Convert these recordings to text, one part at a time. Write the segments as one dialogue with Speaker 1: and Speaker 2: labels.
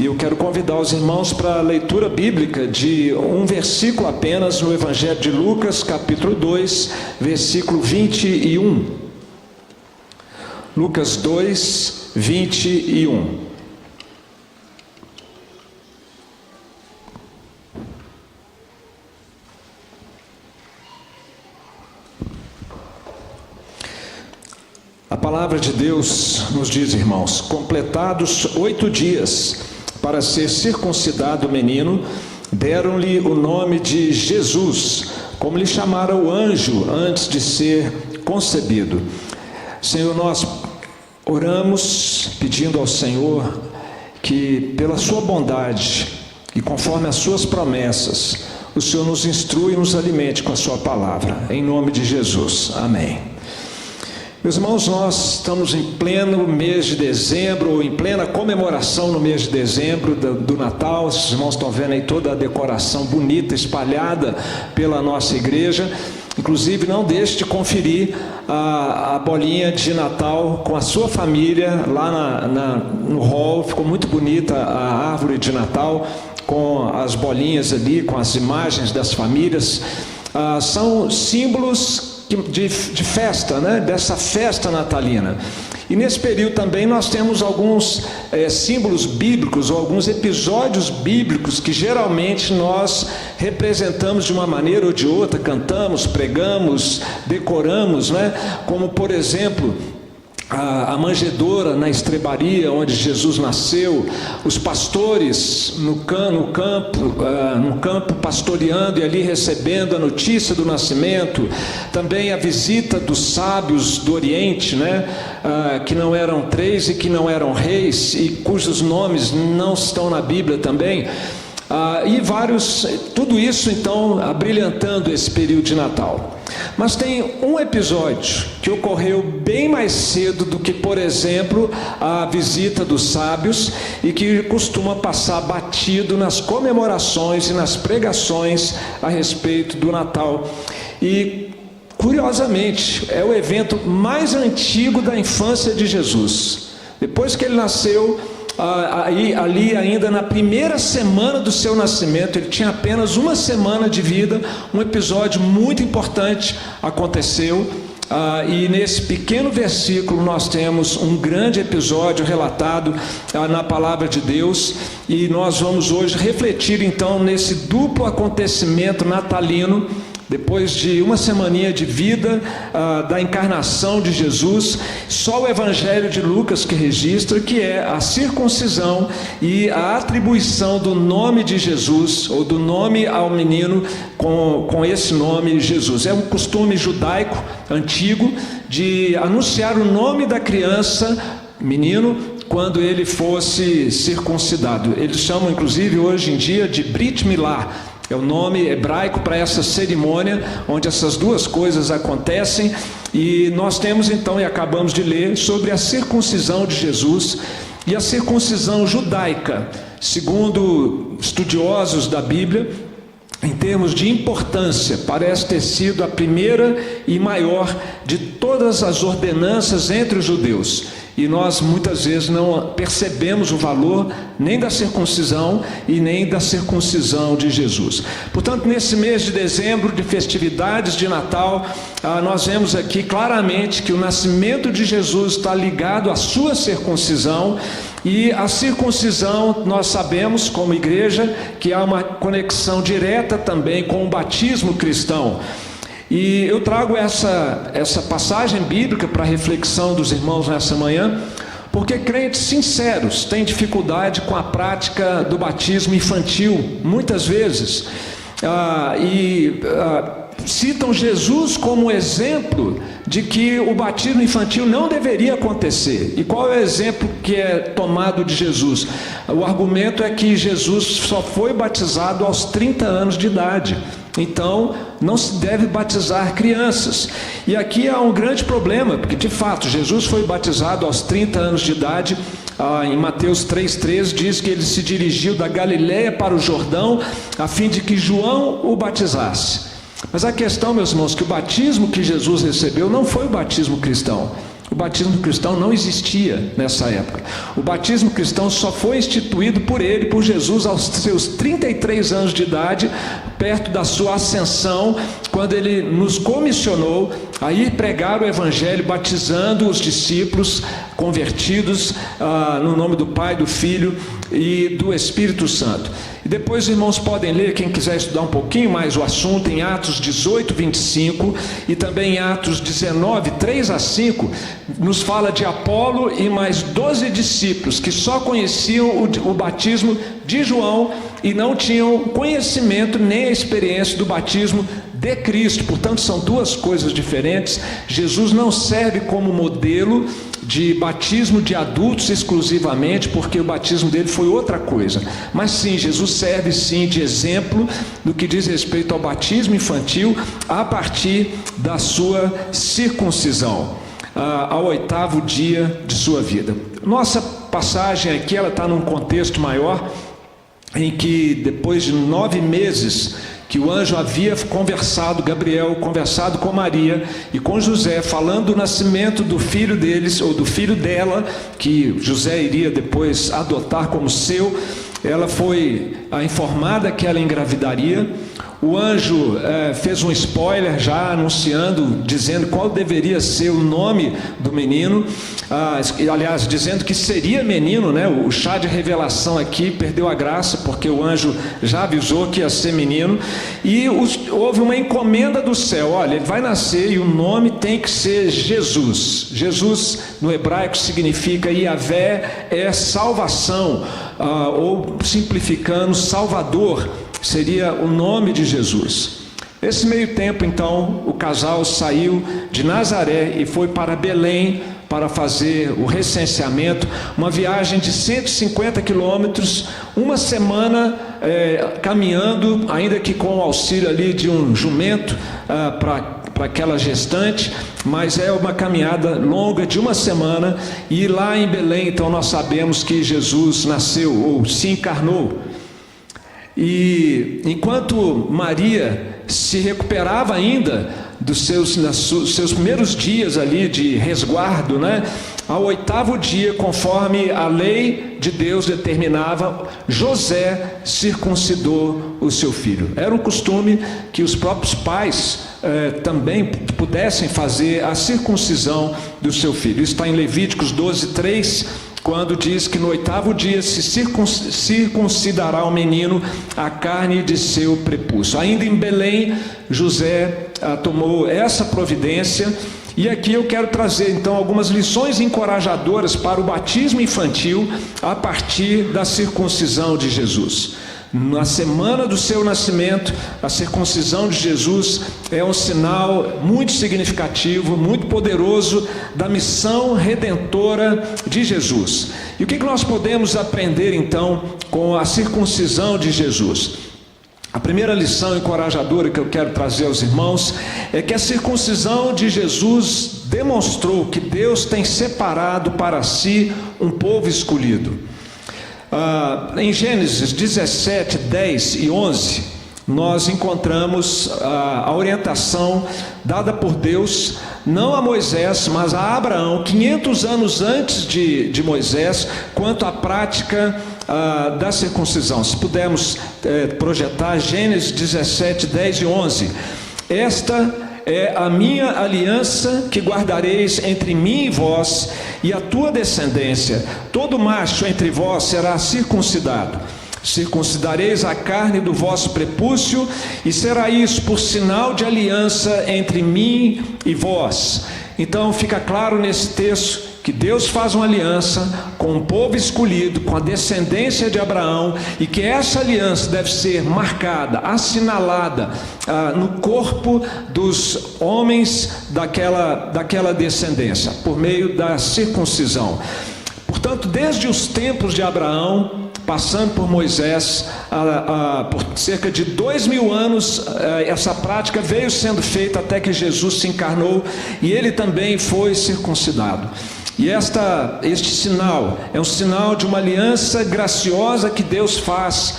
Speaker 1: E eu quero convidar os irmãos para a leitura bíblica de um versículo apenas no Evangelho de Lucas, capítulo 2, versículo 21. Lucas 2, 21. A palavra de Deus nos diz, irmãos: completados 8 dias para ser circuncidado o menino, deram-lhe o nome de Jesus, como lhe chamara o anjo antes de ser concebido. Senhor, nós oramos pedindo ao Senhor que, pela sua bondade e conforme as suas promessas, o Senhor nos instrua e nos alimente com a sua palavra, em nome de Jesus. Amém. Meus irmãos, nós estamos em pleno mês de dezembro, ou em plena comemoração no mês de dezembro do Natal. Os irmãos estão vendo aí toda a decoração bonita espalhada pela nossa igreja. Inclusive, não deixe de conferir a bolinha de Natal com a sua família lá no hall. Ficou muito bonita a árvore de Natal, com as bolinhas ali, com as imagens das famílias. São símbolos de festa, né? Dessa festa natalina. E nesse período também nós temos alguns símbolos bíblicos, ou alguns episódios bíblicos que geralmente nós representamos de uma maneira ou de outra, cantamos, pregamos, decoramos, né? Como, por exemplo, a manjedoura na estrebaria onde Jesus nasceu, os pastores no campo pastoreando e ali recebendo a notícia do nascimento, também a visita dos sábios do Oriente, né? Que não eram 3 e que não eram reis e cujos nomes não estão na Bíblia também. Tudo isso então abrilhantando esse período de Natal. Mas tem um episódio que ocorreu bem mais cedo do que, por exemplo, a visita dos sábios, e que costuma passar batido nas comemorações e nas pregações a respeito do Natal. E, curiosamente, é o evento mais antigo da infância de Jesus. Depois que ele nasceu, ali ainda na primeira semana do seu nascimento, ele tinha apenas uma semana de vida, um episódio muito importante aconteceu, e nesse pequeno versículo nós temos um grande episódio relatado na palavra de Deus, e nós vamos hoje refletir então nesse duplo acontecimento natalino. Depois de uma semaninha de vida da encarnação de Jesus, só o Evangelho de Lucas que registra, que é a circuncisão e a atribuição do nome de Jesus, ou do nome ao menino com esse nome Jesus. É um costume judaico antigo de anunciar o nome da criança, menino, quando ele fosse circuncidado. Eles chamam inclusive hoje em dia de Brit Milá. É o nome hebraico para essa cerimônia onde essas duas coisas acontecem. E nós temos então, e acabamos de ler, sobre a circuncisão de Jesus. E a circuncisão judaica, segundo estudiosos da Bíblia, em termos de importância, parece ter sido a primeira e maior de todas as ordenanças entre os judeus. E nós muitas vezes não percebemos o valor nem da circuncisão e nem da circuncisão de Jesus. Portanto, nesse mês de dezembro, de festividades de Natal, nós vemos aqui claramente que o nascimento de Jesus está ligado à sua circuncisão. E a circuncisão, nós sabemos como igreja que há uma conexão direta também com o batismo cristão. E eu trago essa passagem bíblica para a reflexão dos irmãos nessa manhã, porque crentes sinceros têm dificuldade com a prática do batismo infantil, muitas vezes, citam Jesus como exemplo de que o batismo infantil não deveria acontecer. E qual é o exemplo que é tomado de Jesus? O argumento é que Jesus só foi batizado aos 30 anos de idade. Então, não se deve batizar crianças. E aqui há um grande problema, porque de fato, Jesus foi batizado aos 30 anos de idade. Em Mateus 3,13 diz que ele se dirigiu da Galileia para o Jordão, a fim de que João o batizasse. Mas a questão, meus irmãos, que o batismo que Jesus recebeu não foi o batismo cristão. O batismo cristão não existia nessa época. O batismo cristão só foi instituído por ele, por Jesus, aos seus 33 anos de idade, perto da sua ascensão, quando ele nos comissionou a ir pregar o evangelho, batizando os discípulos convertidos no nome do Pai, do Filho e do Espírito Santo. E depois os irmãos podem ler, quem quiser estudar um pouquinho mais o assunto, em Atos 18, 25 e também em Atos 19, 3 a 5, nos fala de Apolo e mais 12 discípulos que só conheciam o batismo de João e não tinham conhecimento nem a experiência do batismo de Cristo. Portanto, são duas coisas diferentes. Jesus não serve como modelo de batismo de adultos exclusivamente, porque o batismo dele foi outra coisa. Mas sim, Jesus serve sim de exemplo do que diz respeito ao batismo infantil a partir da sua circuncisão, ao 8º dia de sua vida. Nossa passagem aqui, ela está num contexto maior, em que depois de 9 meses que o anjo havia conversado, Gabriel, conversado com Maria e com José, falando do nascimento do filho deles, ou do filho dela, que José iria depois adotar como seu, ela foi informada que ela engravidaria. O anjo fez um spoiler já anunciando, dizendo qual deveria ser o nome do menino, aliás, dizendo que seria menino, né? O chá de revelação aqui perdeu a graça, porque o anjo já avisou que ia ser menino, e houve uma encomenda do céu: olha, ele vai nascer e o nome tem que ser Jesus. Jesus no hebraico significa Yahvé, é salvação, ou simplificando, Salvador, seria o nome de Jesus. Nesse meio tempo, então, o casal saiu de Nazaré e foi para Belém para fazer o recenseamento, uma viagem de 150 quilômetros, uma semana caminhando, ainda que com o auxílio ali de um jumento para aquela gestante, mas é uma caminhada longa de uma semana. E lá em Belém, então, nós sabemos que Jesus nasceu, ou se encarnou. E enquanto Maria se recuperava ainda dos seus primeiros dias ali de resguardo, né? Ao 8º dia, conforme a lei de Deus determinava, José circuncidou o seu filho. Era um costume que os próprios pais também pudessem fazer a circuncisão do seu filho. Isso está em Levíticos 12, 3, quando diz que no 8º dia se circuncidará o menino a carne de seu prepúcio. Ainda em Belém, José tomou essa providência. E aqui eu quero trazer então algumas lições encorajadoras para o batismo infantil a partir da circuncisão de Jesus. Na semana do seu nascimento, a circuncisão de Jesus é um sinal muito significativo, muito poderoso da missão redentora de Jesus. E o que nós podemos aprender então com a circuncisão de Jesus? A primeira lição encorajadora que eu quero trazer aos irmãos é que a circuncisão de Jesus demonstrou que Deus tem separado para si um povo escolhido. Em Gênesis 17, 10 e 11, nós encontramos a orientação dada por Deus, não a Moisés, mas a Abraão, 500 anos antes de Moisés, quanto à prática da circuncisão. Se pudermos projetar Gênesis 17, 10 e 11. Esta é a minha aliança que guardareis entre mim e vós e a tua descendência. Todo macho entre vós será circuncidado. Circuncidareis a carne do vosso prepúcio, e será isso por sinal de aliança entre mim e vós. Então fica claro nesse texto que Deus faz uma aliança com um povo escolhido, com a descendência de Abraão, e que essa aliança deve ser marcada, assinalada no corpo dos homens daquela descendência, por meio da circuncisão. Portanto, desde os tempos de Abraão, passando por Moisés, por cerca de 2000 anos, essa prática veio sendo feita até que Jesus se encarnou e ele também foi circuncidado. E este sinal é um sinal de uma aliança graciosa que Deus faz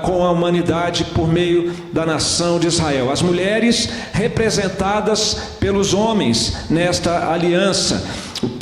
Speaker 1: com a humanidade por meio da nação de Israel. As mulheres representadas pelos homens nesta aliança.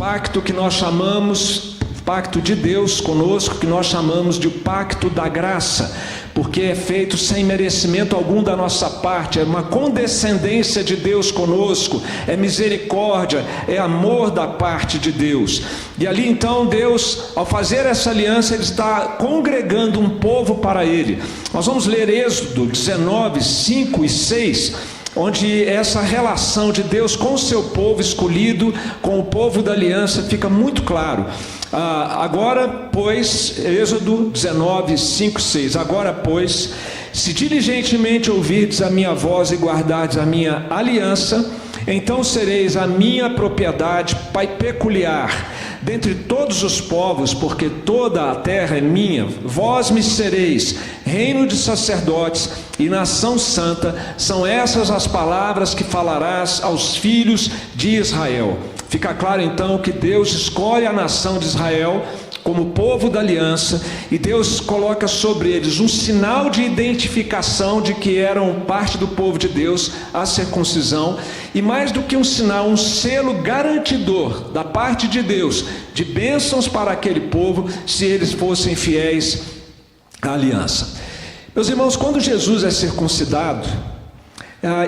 Speaker 1: pacto que nós chamamos, pacto de Deus conosco, que nós chamamos de pacto da graça, porque é feito sem merecimento algum da nossa parte, é uma condescendência de Deus conosco, é misericórdia, é amor da parte de Deus. E ali então Deus, ao fazer essa aliança, Ele está congregando um povo para Ele. Nós vamos ler Êxodo 19, 5 e 6, onde essa relação de Deus com o seu povo escolhido, com o povo da aliança, fica muito claro. Agora, pois, Êxodo 19, 5, 6. Agora, pois, se diligentemente ouvirdes a minha voz e guardardes a minha aliança, então sereis a minha propriedade peculiar dentre todos os povos, porque toda a terra é minha. Vós me sereis reino de sacerdotes e nação santa. São essas as palavras que falarás aos filhos de Israel. Fica claro então que Deus escolhe a nação de Israel como povo da aliança, e Deus coloca sobre eles um sinal de identificação de que eram parte do povo de Deus, a circuncisão, e mais do que um sinal, um selo garantidor da parte de Deus, de bênçãos para aquele povo, se eles fossem fiéis à aliança. Meus irmãos, quando Jesus é circuncidado,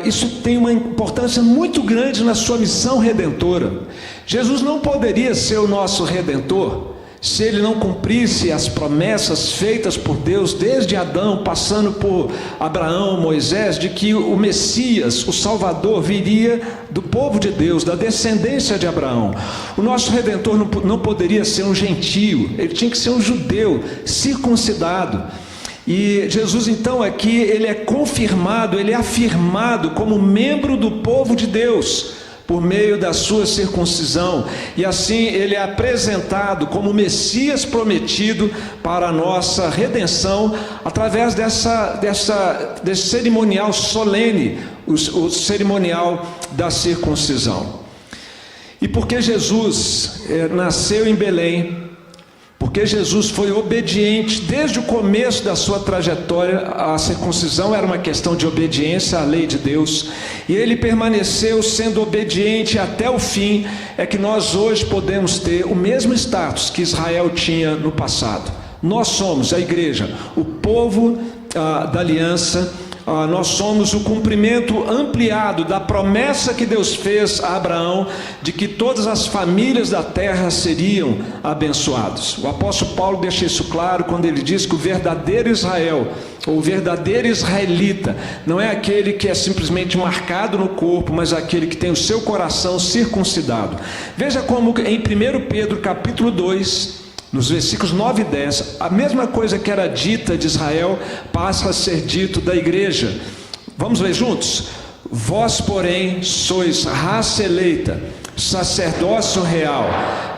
Speaker 1: isso tem uma importância muito grande na sua missão redentora. Jesus não poderia ser o nosso redentor se ele não cumprisse as promessas feitas por Deus desde Adão, passando por Abraão, Moisés, de que o Messias, o Salvador, viria do povo de Deus, da descendência de Abraão. O nosso Redentor não poderia ser um gentio, ele tinha que ser um judeu, circuncidado. E Jesus então aqui, ele é confirmado, ele é afirmado como membro do povo de Deus, por meio da sua circuncisão, e assim ele é apresentado como Messias prometido para a nossa redenção, através desse cerimonial solene, o cerimonial da circuncisão. E porque Jesus nasceu em Belém, porque Jesus foi obediente desde o começo da sua trajetória, a circuncisão era uma questão de obediência à lei de Deus, e ele permaneceu sendo obediente até o fim, é que nós hoje podemos ter o mesmo status que Israel tinha no passado. Nós somos a igreja, o povo da aliança. Nós somos o cumprimento ampliado da promessa que Deus fez a Abraão, de que todas as famílias da terra seriam abençoadas. O apóstolo Paulo deixa isso claro quando ele diz que o verdadeiro Israel, ou o verdadeiro israelita, não é aquele que é simplesmente marcado no corpo, mas aquele que tem o seu coração circuncidado. Veja como em 1 Pedro capítulo 2, nos versículos 9 e 10, a mesma coisa que era dita de Israel passa a ser dito da igreja. Vamos ler juntos? Vós, porém, sois raça eleita, sacerdócio real,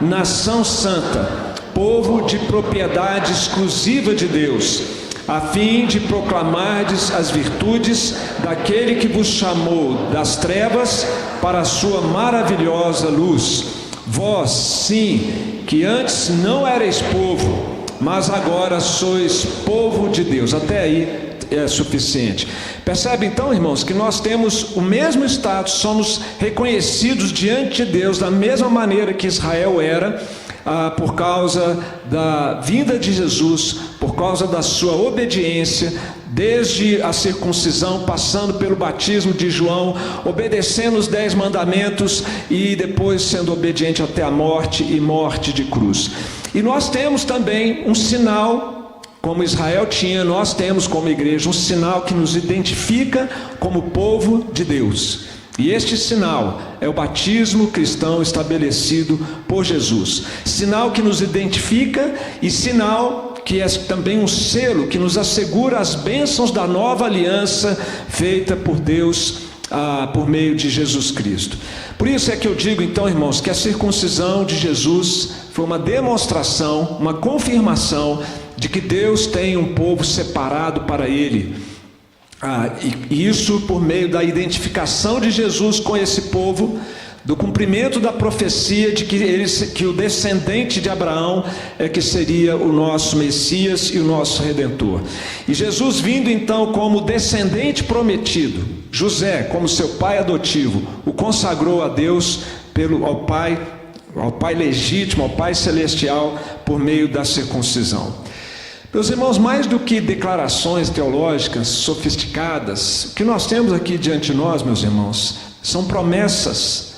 Speaker 1: nação santa, povo de propriedade exclusiva de Deus, a fim de proclamardes as virtudes daquele que vos chamou das trevas para a sua maravilhosa luz. Vós, sim, que antes não erais povo, mas agora sois povo de Deus. Até aí é suficiente. Percebe então, irmãos, que nós temos o mesmo status, somos reconhecidos diante de Deus da mesma maneira que Israel era, por causa da vinda de Jesus, por causa da sua obediência, desde a circuncisão, passando pelo batismo de João, obedecendo os 10 mandamentos e depois sendo obediente até a morte e morte de cruz. E nós temos também um sinal, como Israel tinha, nós temos como igreja um sinal que nos identifica como povo de Deus. E este sinal é o batismo cristão estabelecido por Jesus. Sinal que nos identifica e sinal que é também um selo que nos assegura as bênçãos da nova aliança feita por Deus por meio de Jesus Cristo. Por isso é que eu digo então, irmãos, que a circuncisão de Jesus foi uma demonstração, uma confirmação de que Deus tem um povo separado para Ele. E isso por meio da identificação de Jesus com esse povo, do cumprimento da profecia de que o descendente de Abraão é que seria o nosso Messias e o nosso Redentor. E Jesus vindo então como descendente prometido, José como seu pai adotivo, o consagrou a Deus, ao Pai, ao Pai legítimo, ao Pai celestial, por meio da circuncisão. Meus irmãos, mais do que declarações teológicas sofisticadas, o que nós temos aqui diante de nós, meus irmãos, são promessas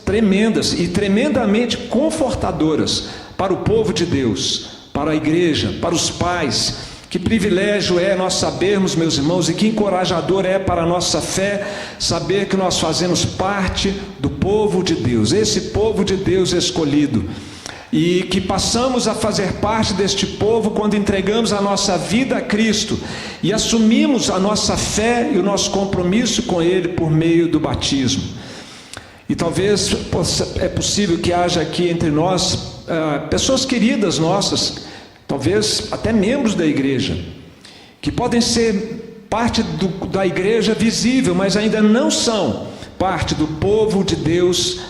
Speaker 1: tremendas e tremendamente confortadoras para o povo de Deus, para a igreja, para os pais. Que privilégio é nós sabermos, meus irmãos, e que encorajador é para a nossa fé saber que nós fazemos parte do povo de Deus, esse povo de Deus escolhido, e que passamos a fazer parte deste povo quando entregamos a nossa vida a Cristo e assumimos a nossa fé e o nosso compromisso com Ele por meio do batismo. E talvez é possível que haja aqui entre nós pessoas queridas nossas, talvez até membros da igreja, que podem ser parte da igreja visível, mas ainda não são parte do povo de Deus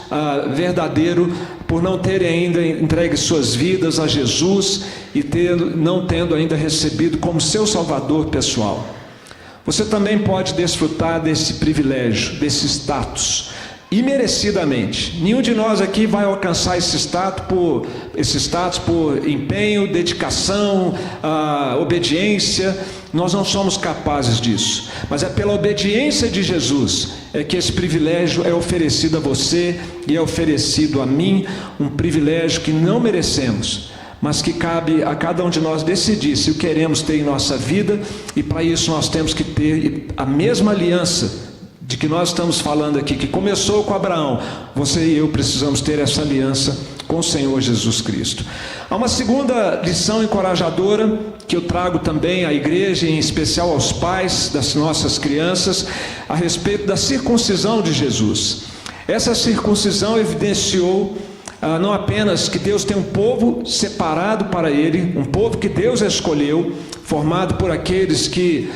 Speaker 1: verdadeiro, por não terem ainda entregue suas vidas a Jesus e não tendo ainda recebido como seu Salvador pessoal. Você também pode desfrutar desse privilégio, desse status, imerecidamente. Nenhum de nós aqui vai alcançar esse status por empenho, dedicação, obediência. Nós não somos capazes disso, mas é pela obediência de Jesus é que esse privilégio é oferecido a você e é oferecido a mim, um privilégio que não merecemos, mas que cabe a cada um de nós decidir se o queremos ter em nossa vida, e para isso nós temos que ter a mesma aliança de que nós estamos falando aqui, que começou com Abraão. Você e eu precisamos ter essa aliança com o Senhor Jesus Cristo. Há uma segunda lição encorajadora que eu trago também à igreja, em especial aos pais das nossas crianças, a respeito da circuncisão de Jesus. Essa circuncisão evidenciou não apenas que Deus tem um povo separado para Ele, um povo que Deus escolheu, formado por aqueles que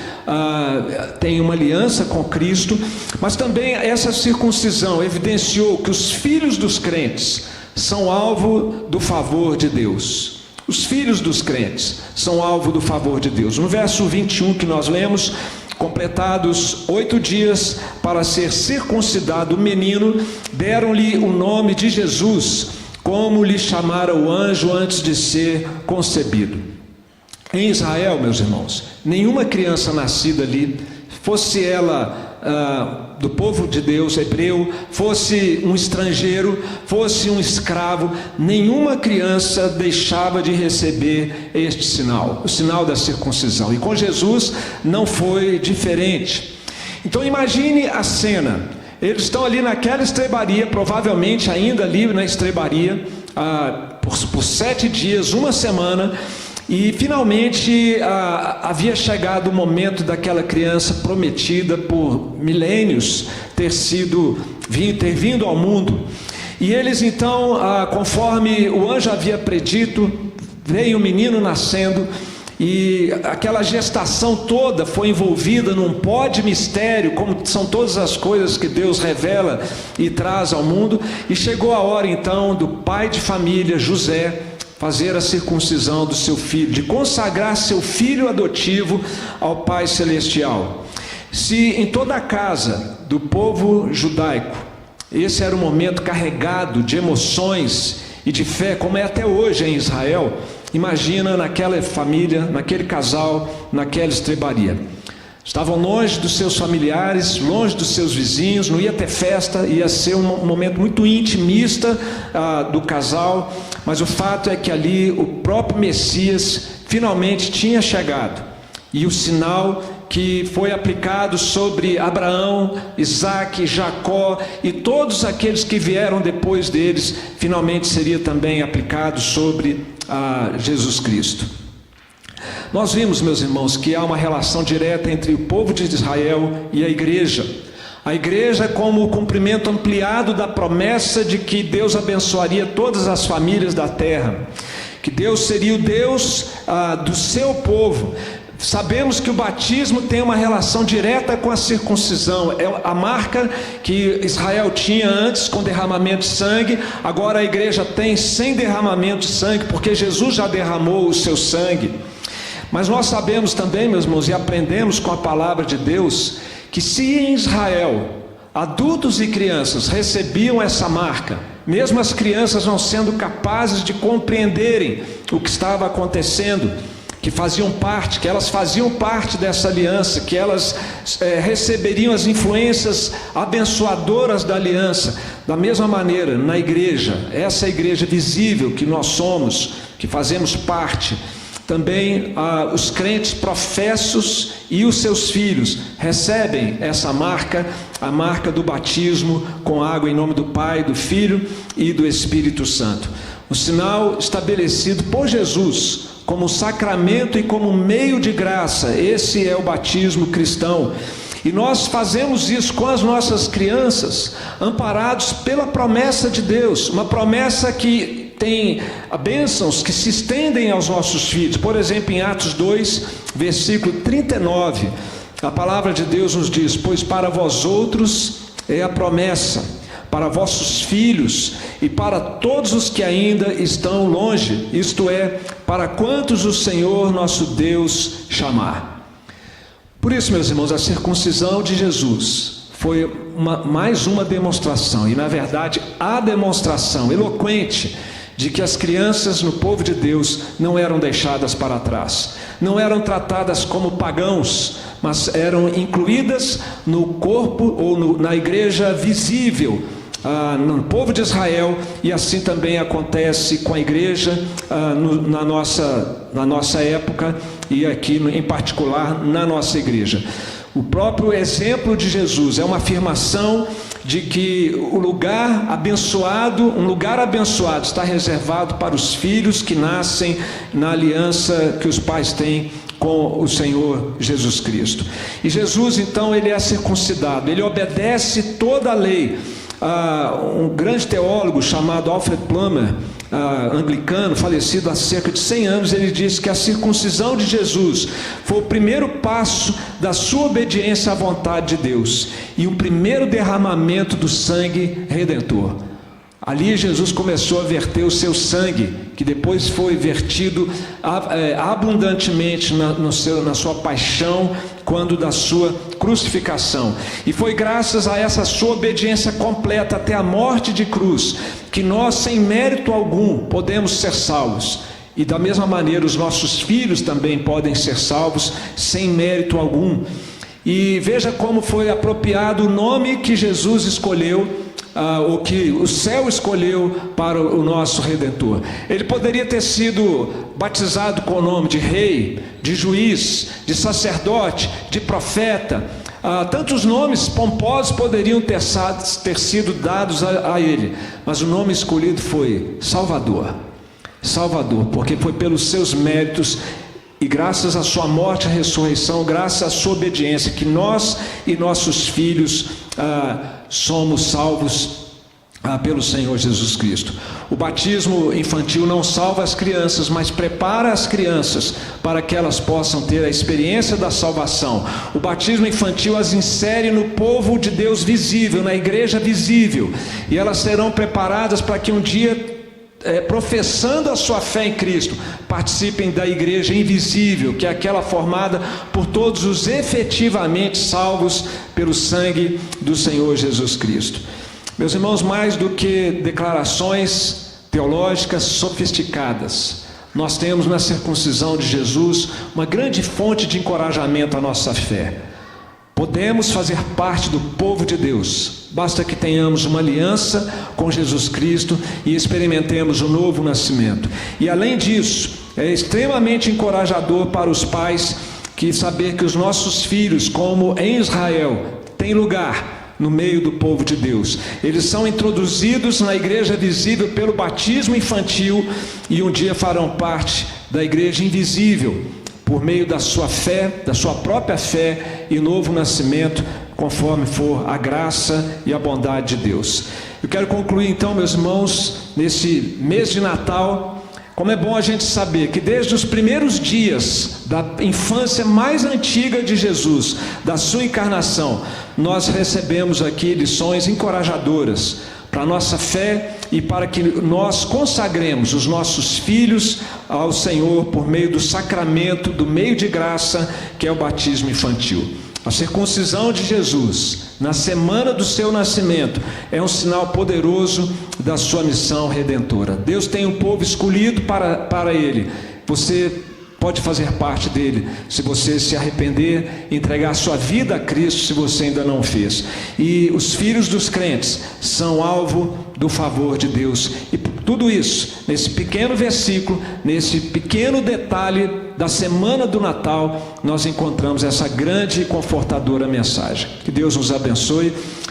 Speaker 1: têm uma aliança com Cristo, mas também essa circuncisão evidenciou que os filhos dos crentes são alvo do favor de Deus. Os filhos dos crentes são alvo do favor de Deus. No verso 21 que nós lemos: completados 8 dias para ser circuncidado o menino, deram-lhe o nome de Jesus, como lhe chamara o anjo antes de ser concebido. Em Israel, meus irmãos, nenhuma criança nascida ali, fosse ela do povo de Deus, hebreu, fosse um estrangeiro, fosse um escravo, nenhuma criança deixava de receber este sinal, o sinal da circuncisão. E com Jesus não foi diferente. Então imagine a cena: eles estão ali naquela estrebaria, provavelmente ainda ali na estrebaria, por 7 dias, uma semana. E finalmente havia chegado o momento daquela criança prometida por milênios ter vindo ao mundo. E eles então, conforme o anjo havia predito, veio o menino nascendo, e aquela gestação toda foi envolvida num pó de mistério, como são todas as coisas que Deus revela e traz ao mundo. E chegou a hora então do pai de família, José, fazer a circuncisão do seu filho, de consagrar seu filho adotivo ao Pai Celestial. Se em toda a casa do povo judaico esse era um momento carregado de emoções e de fé, como é até hoje em Israel, imagina naquela família, naquele casal, naquela estrebaria. Estavam longe dos seus familiares, longe dos seus vizinhos, não ia ter festa, ia ser um momento muito intimista do casal, mas o fato é que ali o próprio Messias finalmente tinha chegado, e o sinal que foi aplicado sobre Abraão, Isaque, Jacó e todos aqueles que vieram depois deles, finalmente seria também aplicado sobre Jesus Cristo. Nós vimos, meus irmãos, que há uma relação direta entre o povo de Israel e a igreja. A igreja como o cumprimento ampliado da promessa de que Deus abençoaria todas as famílias da terra, que Deus seria o Deus do seu povo. Sabemos que o batismo tem uma relação direta com a circuncisão, é a marca que Israel tinha antes com derramamento de sangue, agora a igreja tem sem derramamento de sangue, porque Jesus já derramou o seu sangue. Mas nós sabemos também, meus irmãos, e aprendemos com a palavra de Deus, que se em Israel adultos e crianças recebiam essa marca, mesmo as crianças não sendo capazes de compreenderem o que estava acontecendo, que elas faziam parte dessa aliança, que elas receberiam as influências abençoadoras da aliança. Da mesma maneira, na igreja, essa igreja visível que nós somos, que fazemos parte, também os crentes professos e os seus filhos recebem essa marca, a marca do batismo com água em nome do Pai, do Filho e do Espírito Santo. O sinal estabelecido por Jesus como sacramento e como meio de graça, esse é o batismo cristão. E nós fazemos isso com as nossas crianças, amparados pela promessa de Deus, uma promessa que tem bênçãos que se estendem aos nossos filhos. Por exemplo, em Atos 2, versículo 39, a palavra de Deus nos diz: pois para vós outros é a promessa, para vossos filhos e para todos os que ainda estão longe, isto é, para quantos o Senhor nosso Deus chamar. Por isso, meus irmãos, a circuncisão de Jesus foi mais uma demonstração, e na verdade a demonstração eloquente de que as crianças no povo de Deus não eram deixadas para trás, não eram tratadas como pagãos, mas eram incluídas no corpo ou na igreja visível, no povo de Israel. E assim também acontece com a igreja na nossa época, e aqui em particular na nossa igreja. O próprio exemplo de Jesus é uma afirmação de que um lugar abençoado está reservado para os filhos que nascem na aliança que os pais têm com o Senhor Jesus Cristo. E Jesus, então, ele é circuncidado, ele obedece toda a lei. Um grande teólogo chamado Alfred Plummer, anglicano, falecido há cerca de 100 anos, ele disse que a circuncisão de Jesus foi o primeiro passo da sua obediência à vontade de Deus e o primeiro derramamento do sangue redentor. Ali Jesus começou a verter o seu sangue, que depois foi vertido abundantemente na sua paixão, quando da sua crucificação. E foi graças a essa sua obediência completa até a morte de cruz, que nós, sem mérito algum, podemos ser salvos. E da mesma maneira os nossos filhos também podem ser salvos sem mérito algum. E veja como foi apropriado o nome que Jesus escolheu, o que o céu escolheu para o nosso Redentor. Ele poderia ter sido batizado com o nome de rei, de juiz, de sacerdote, de profeta. Tantos nomes pomposos poderiam ter sido dados a ele, mas o nome escolhido foi Salvador. Salvador, porque foi pelos seus méritos e graças à sua morte e ressurreição, graças à sua obediência, que nós e nossos filhos somos salvos pelo Senhor Jesus Cristo. O batismo infantil não salva as crianças, mas prepara as crianças para que elas possam ter a experiência da salvação. O batismo infantil as insere no povo de Deus visível, na igreja visível, e elas serão preparadas para que um dia, professando a sua fé em Cristo, participem da igreja invisível, que é aquela formada por todos os efetivamente salvos pelo sangue do Senhor Jesus Cristo. Meus irmãos, mais do que declarações teológicas sofisticadas, nós temos na circuncisão de Jesus uma grande fonte de encorajamento à nossa fé. Podemos fazer parte do povo de Deus, basta que tenhamos uma aliança com Jesus Cristo e experimentemos o novo nascimento. E além disso, é extremamente encorajador para os pais saber que os nossos filhos, como em Israel, têm lugar no meio do povo de Deus. Eles são introduzidos na igreja visível pelo batismo infantil e um dia farão parte da igreja invisível, por meio da sua fé, da sua própria fé e novo nascimento, conforme for a graça e a bondade de Deus. Eu quero concluir então, meus irmãos, nesse mês de Natal, como é bom a gente saber que desde os primeiros dias da infância mais antiga de Jesus, da sua encarnação, nós recebemos aqui lições encorajadoras para a nossa fé e para que nós consagremos os nossos filhos ao Senhor por meio do sacramento, do meio de graça, que é o batismo infantil. A circuncisão de Jesus, na semana do seu nascimento, é um sinal poderoso da sua missão redentora. Deus tem um povo escolhido para Ele. Você pode fazer parte dele, se você se arrepender, entregar sua vida a Cristo, se você ainda não fez. E os filhos dos crentes são alvo do favor de Deus. E tudo isso, nesse pequeno versículo, nesse pequeno detalhe da semana do Natal, nós encontramos essa grande e confortadora mensagem. Que Deus nos abençoe.